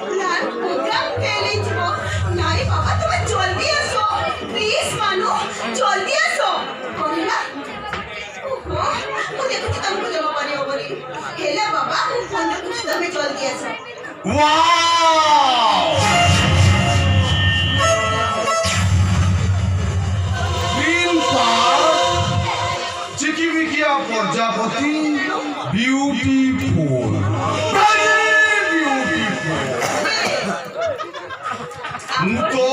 Plan program fail हो नहीं बाबा तुम जल्दी आसो प्लीज मानो जल्दी आसो कहिला ओहो मु देखुची तुमको जमा पानी होबरी हेला बाबा मु फोन देखुची तुम जल्दी आसो वाओ ग्रीन पार्क चिकिमिकिया प्रजापति ब्यूटीफुल तो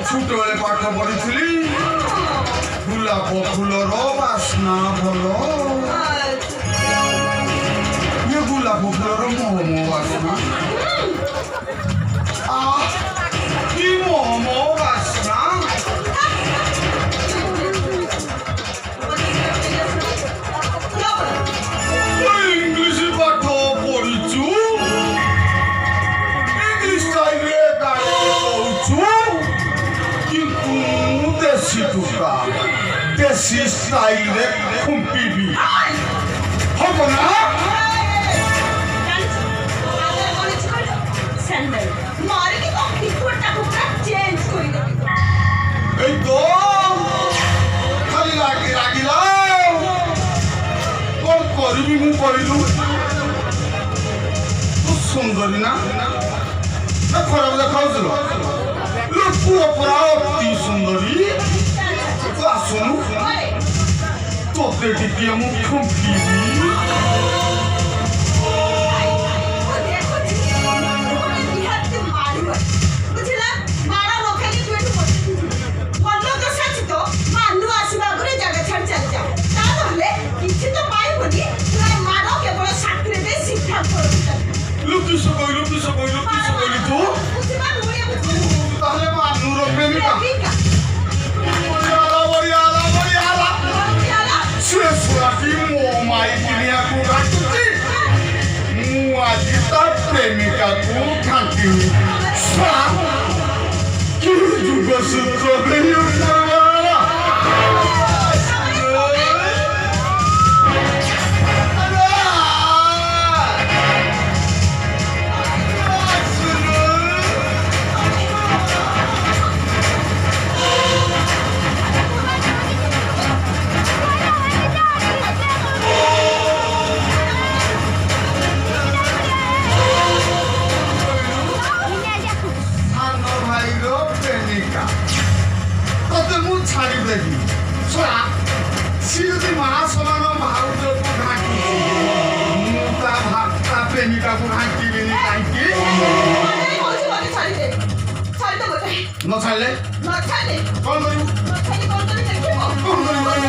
छोटबेले पाठ पढ़ी गोलाप फूलर बास्ना भल ये गोलाप फूलर मोहमो बास्ना कि मोहमो बास्ना इंग्लिश पाठ पढ़ीचु इंग्लिश टाइम देसी टुका देसी स्टाइल रे खुंपीबी हबो ना सैंडल मारे की तो टिकटा कुटा चेंज कोई नहीं ए तो खाली लागिला कोन करबी मु करिलु तू सुंदरी ना खराब देखाउछलो लोक पूरा पूरा अति सुंदरी तो आसनु तोते टिके मु खुंपीबी लुकी सकोई तो ताहले मानु रखबेनी का बड़िया से सुराती मो माई किनिया को घाटुची मु आजी ता प्रेमिका को घाटी सा कि जुग सूत्र नहीं उठा प्रेमिका को घाटी लेनी काहे न छाड़ले कौन करू कौन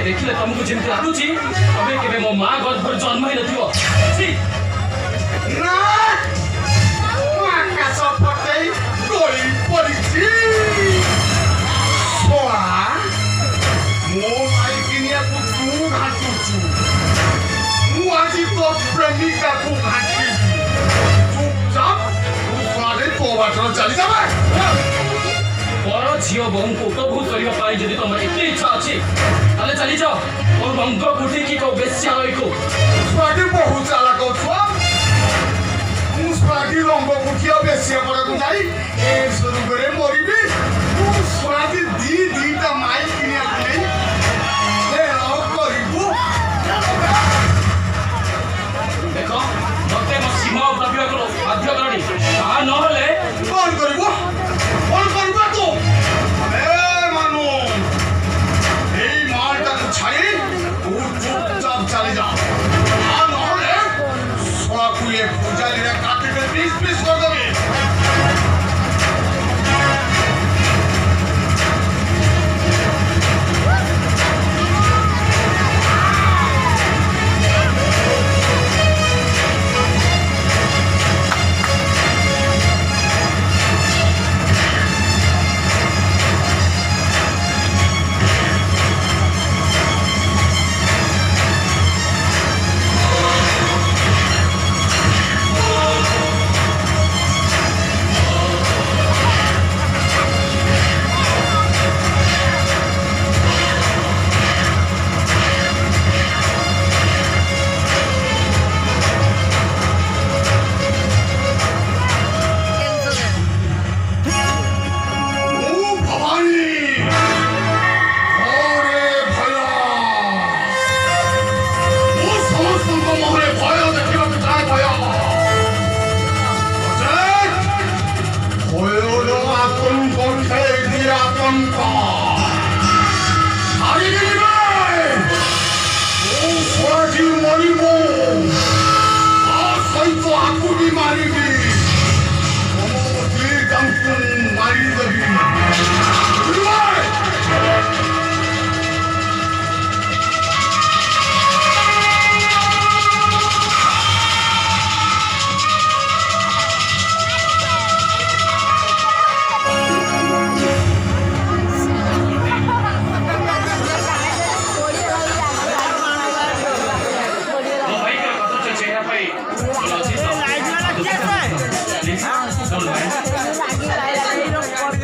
देखिले तुमको जेमती लागुची तबे केबे मो मां गर्भर जन्म ही नथियो छी ना माका सपटै गोली पडिछि सोआ मो माई किनिया को तू घाटुछु मु आजि तो प्रेमिका को घाटी चुपचाप तू सारे तो बाटर चली जाबे पर झियो बहु को उपभोग करिवा पाई जदि तमर एते इच्छा अछि ताले चली जाओ और रंग कुठी की को बेस्यालय को स्वादी बहुत चाला को छुआ मु स्वादी रंग कुठिया बेस्या पड़ा को जाई ए शुरू करे मोरिबी ଟଙ୍କା ଛାଡ଼ିଦେବେ ମୁଁ ଛୁଆଟି ମରିବ ତା ସହିତ ଆକୁ ବି ମାରିବି ତାଙ୍କୁ ମାରିଦେବି ମୋ ଭାଇଙ୍କର କଥା ତ ଚେହେରା ପାଇଁ ଭଲ ଅଛି ତ? Don't mind.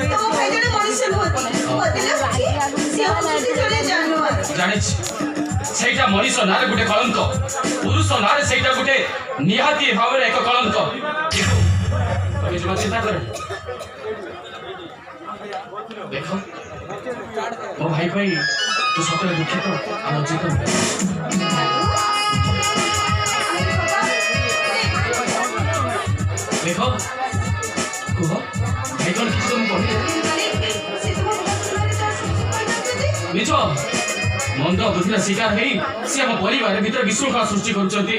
ତମ ଭାଇ ଜଣେ ମଣିଷ ନୁହନ୍ତି ବଦଲେ ସିଏ ହଉଛନ୍ତି ଜଣେ ଜାନୁଆର ଜାଣିଛି ସେଇଟା ମଣିଷ ନାଁରେ ଗୋଟେ କଳଙ୍କ ପୁରୁଷ ନାଁରେ ସେଇଟା ଗୋଟେ ନିହାତି ଭାବରେ ଏକ କଳଙ୍କ କିନ୍ତୁ ତମେ ଜମା ଚିନ୍ତା କର ଦେଖ ମୋ ଭାଇ ପାଇଁ ତୁ ସତରେ ଦୁଃଖିତ ଆଉ ଲଜ୍ଜିତ ଦେଖ କୁହ ଭାଇ କ'ଣ କିଛି ତମକୁ କହିଲେ ମିଛ ମନ୍ଦ ବୁଦ୍ଧିର ଶିକାର ହେଇ ସେ ଆମ ପରିବାର ଭିତରେ ବିଶୃଙ୍ଖଳା ସୃଷ୍ଟି କରୁଛନ୍ତି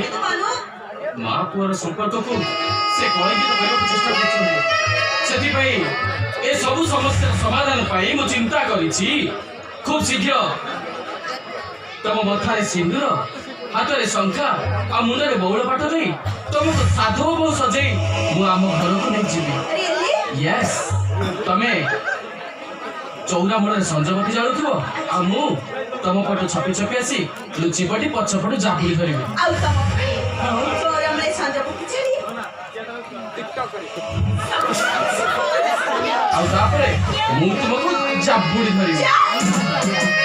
ମା ପୁଅର ସମ୍ପର୍କକୁ ସେ କଳଙ୍କିତ କରିବାକୁ ଚେଷ୍ଟା କରୁଛନ୍ତି ସେଥିପାଇଁ ଏ ସବୁ ସମସ୍ୟାର ସମାଧାନ ପାଇଁ ମୁଁ ଚିନ୍ତା କରିଛି ଖୁବ୍ ଶୀଘ୍ର ତମ ମଥାରେ ସିନ୍ଦୁର ହାତରେ ଶଙ୍ଖା ଆଉ ମୁଣ୍ଡରେ ବଉଳ ପାଟ ଦେଇ ତମକୁ ସାଧବ ବୋଉ ସଜେଇ ମୁଁ ଆମ ଘରକୁ ନେଇଯିବି ୟେସ୍ ତମେ ଚଉରା ମୂଳରେ ସଞ୍ଜବତୀ ଜାଳୁଥିବ ଆଉ ମୁଁ ତମ ପଟୁ ଛପି ଛପି ଆସି ଲୁଚିପଟି ପଛପଟୁ ଜାବୁଡ଼ି ଧରିବି ଆଉ ତମ ଗରମରେ ସଞ୍ଜବତୀ ଛାଡ଼ି ଆଉ ତାପରେ ମୁଁ ତୁମକୁ ଜାବୁଡ଼ି ଧରିବି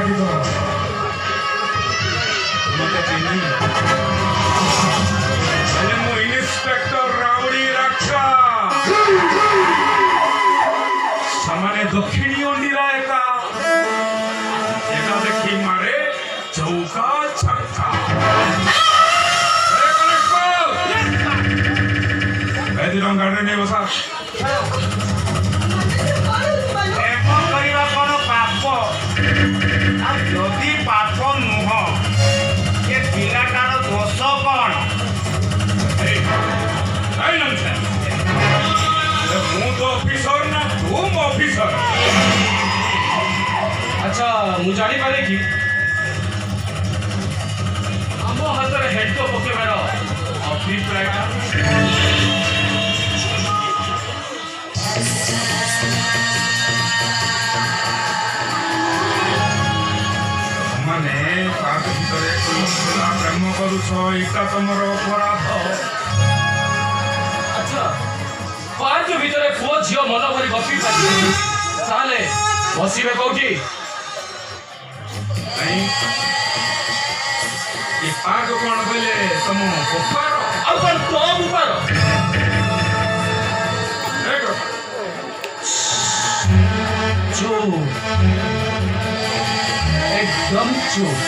କରିବ ମତେ ଚିହ୍ନି ହେଲେ ମୁଁ ଇନ୍ସପେକ୍ଟର ରାଉଡି ରକ୍ଷା ସେମାନେ ଦକ୍ଷିଣୀ ଅଣ୍ଡିରା ଏକା ଦେଖି ମାରେ ଚୌକା ଛକ୍କା ଗାର୍ଡେନ ନେଇ ବସା ପ୍ରେମ କରିବା କ'ଣ ପାପ ଆଉ ଯଦି ପାପ ନୁହଁ ଏ ପିଲାଟାର ଦୋଷ କ'ଣ ମୁଁ ତ ଅଫିସର ନା ତୁ ମୋ ଅଫିସର ଆଚ୍ଛା ମୁଁ ଜାଣିପାରେ କି ଆମ ହାତରେ ହେଡ୍କ ପକେଇବାର ଅଭିପ୍ରାୟଟା ମାନେ ପାର୍କ ଭିତରେ ପ୍ରେମ କରୁଛ ଏଇଟା ତମର ଅପରାଧ ଆଚ୍ଛା ପାର୍କ ଭିତରେ ପୁଅ ଝିଅ ମନ ଭରି ଗପି ପାରିବେ ତାହେଲେ ବସିବେ କୋଉଠି ନାଇଁ ଏ ପାର୍କ କ'ଣ କହିଲେ ତମ ଗୋପାର ଆଉ କ'ଣ ତୋ ବୁପାର ଚୁପ୍ एकदम चुप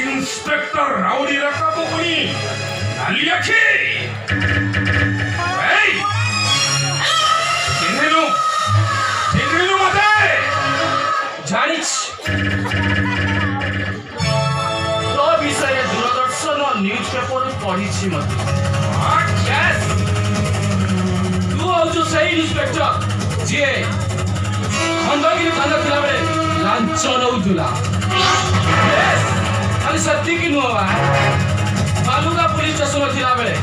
ইন্সপেক্টর রাউডি রাখা বকুনি নালি আখি এই চিনলু মতে জানিস তো বিষয়ে দূরদর্শন নিউজ পেপর পড়িছি মতে Yes! ତୁ ହଉଛୁ ସେଇ ଇନ୍ସପେକ୍ଟର ଯିଏ ଖଣ୍ଡଗିରି ଥାନା ଥିଲାବେଳେ ଲାଞ୍ଚ ନଉଥିଲା ଖାଲି ସେତିକି ନୁହଁ ବାଲୁକା ପୁଲିସ ଷ୍ଟେସନ ଥିଲାବେଳେ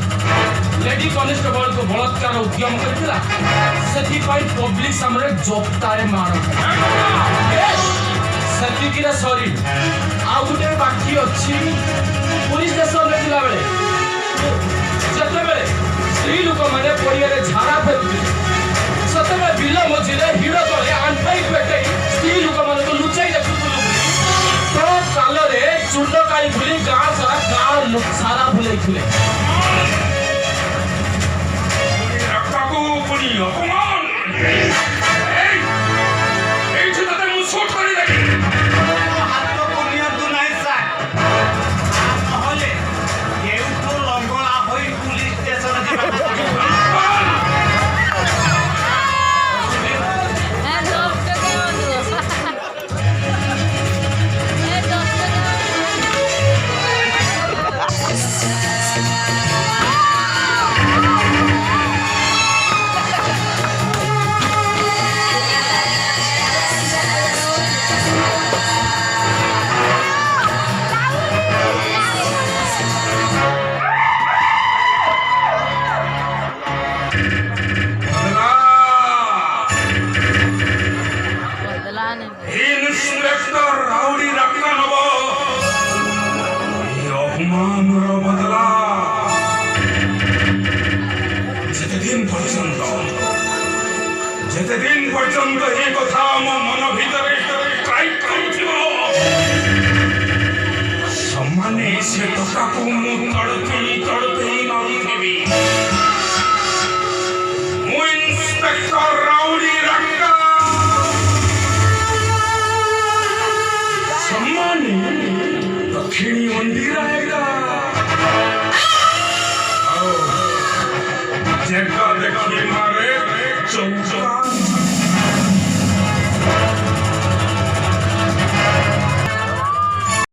ଲେଡି କନେଷ୍ଟବଳକୁ ବଳାତ୍କାର ଉଦ୍ୟମ କରିଥିଲା ସେଥିପାଇଁ ପବ୍ଲିକ ସାମ୍ନାରେ ଜପ୍ତାରେ ମାଡ଼ ସେତିକିରେ ସରି ଆଉ ଗୋଟେ ବାକି ଅଛି ପୁଲିସ ଷ୍ଟେସନରେ ଥିଲାବେଳେ ଯେତେବେଳେ ସ୍ତ୍ରୀ ଲୋକମାନେ ପଡ଼ିଆରେ ଝାଡ଼ା ଫେରୁଥିଲେ ସେତେବେଳେ ବିଲ ମଝିରେ ହିଡ଼ ତଳେ ଆଣ୍ଠାଇ ପେଟେଇ ସ୍ତ୍ରୀ ଲୋକମାନଙ୍କୁ ଲୁଚାଇ ଦେଖୁଥିଲୁ ତୋ କାଲରେ ଚୂର୍ଣ୍ଣ କାଳି ଭୁଲି ଗାଁ ସାରା ବୁଲେଇଥିଲେ ରକ୍ତକୁ ପୁଣି ଅପମାନ ଏଇଠି ତତେ ମୁଁ ସୁଟ୍ କରିଦେବି ହାତକୁ ନିଅନ୍ତୁ ନାହିଁ ସାର୍ ନହେଲେ କେଉଁଠୁ ଲଙ୍ଗଳା ହୋଇ ପୁଲିସ ଷ୍ଟେସନ ଯିବାକୁ ପଡ଼ିବ ইন্সপেক্টর রাউডি রাখা নব এই অপমানর বদলা যেতেদিন পর্যন্ত এই কথা ମୋ ମନ ଭିତରେ ଷ୍ଟ୍ରାଇକ୍ କରୁଥିବ ସମାନେ ସେ କଥାକୁ ମୁଁ ତଡ଼ପେଇ ମାରୁଥିବି ମୁଁ ଇନ୍ସପେକ୍ଟର ରାଉଡି ରାକା सम्मानी दक्षिणी मंदिर आएगा जगह देखी मारे चौका